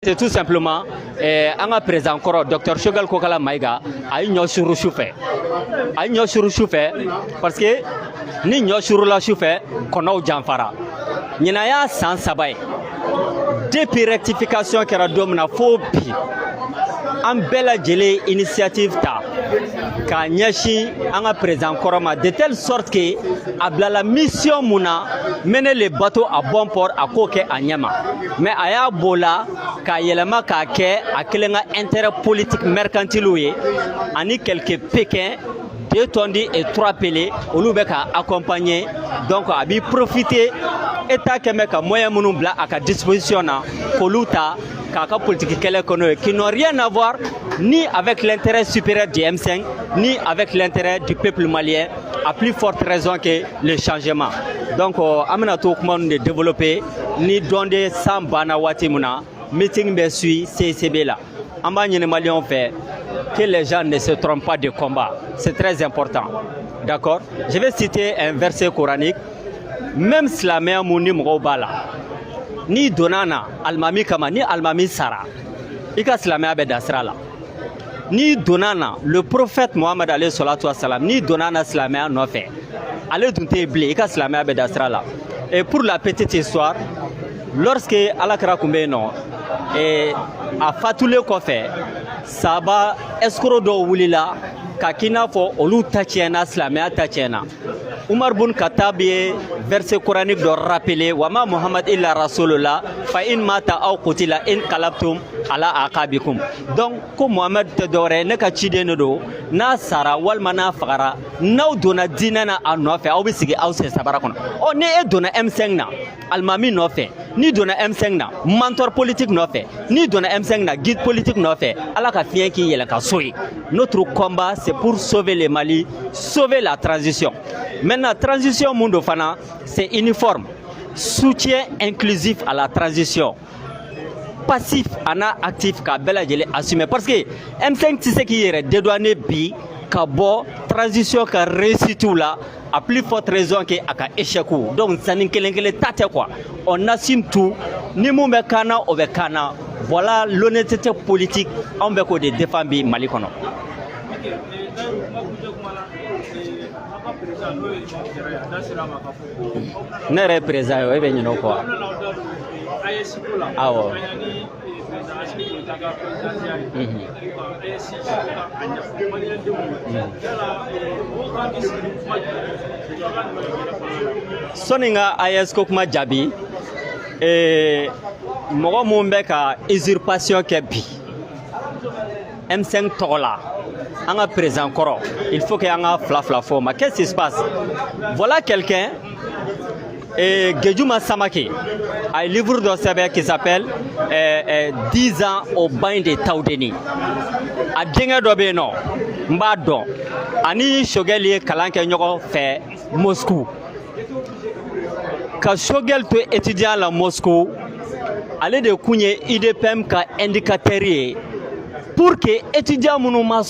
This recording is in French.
C'est tout simplement un président encore Dr Choguel Kokala Maïga a une sur chouffé. A une sur chouffé parce que ni sur la chouffé qu'on a au Janfara. N'y'a sans sabay. Depuis rectification qui a domina phobie. En belle gelée initiative ta. Kanyashi un président Koroma de telle sorte que abla la mission mouna mener les bateaux à bon port à Koke à Nyama. Mais aya bola ka yelema ka ke akelenga intérêt politique mercantile ani quelques pékins 2 tondis et 3 pelés olu be ka accompagner donc abi profiter état que meka moyen munu bla à disposition na koluta kaka politique qui n'ont rien à voir ni avec l'intérêt supérieur du M5 ni avec l'intérêt du peuple malien, à plus forte raison que le changement. Donc amena to kuma de développer ni donde sambana watimuna meeting be suit CCB là. Amba ñene Maliens fait que les gens ne se trompent pas de combat. C'est très important. D'accord? Je vais citer un verset coranique. Même slamé mouni mrobala. Ni donana almami kama ni almami sara ika slamé be dasrala ni donana le prophète Mohammed alayhi salatu wassalam ni donana slamé no fait allez dunte blé ika slamé be dasrala. Et pour la petite histoire, lorsque alakra kumbeno et a fatule ko fait saba escroc do wulila kakina fo olu tachena slamé tachena. Umar Bun Khattab verset coranique de rappeler Wama Muhammad illa Rasulullah fa in mata aw qutila in qalabtum ala aqabikum. Donc comme Muhammad te dore ne ka chide do na sara wal mana fagara naw dona dinana anofe aw bisigi aw se sabara kono o ne e dona M5 na almami no fe ni dona M5 na mentor politique no fe ni dona M5 na guide politique no fe ala ka fien ki yela ka soyi. Notre combat c'est pour sauver le Mali, sauver la transition. Maintenant, transition Mundo Fana, c'est uniforme. Soutien inclusif à la transition. Passif, ana actif, ka bela jele assumé. Parce que M5, c'est ce qui est dédouané bi, ka bo, transition ka réussi tout là, à plus forte raison que aka échec. Donc, ça n'est que tate quoi. On assume tout, ni mou kana ou kana. Voilà l'honnêteté politique, on veut qu'on défende Mali kono. Ne représente et bien quoi. Ah ouais. Soninga AS Kokma Jabi et Moro Mumbeka usurpation kebi M5 Tola. En présent Koro, il faut qu'il y ait un flafla forme. Qu'est-ce qui se passe? Voilà quelqu'un, Gedjuma Samaki, a un livre de Sebe qui s'appelle 10 ans au bain de Taoudeni. A Djenga Dobeno, Mbado, Ani Shogeli Kalanke Nyoko fait Moscou. Quand Shogel peut étudier à Moscou, aller de Kounye IDPM ka indicateur pour que étudiants monument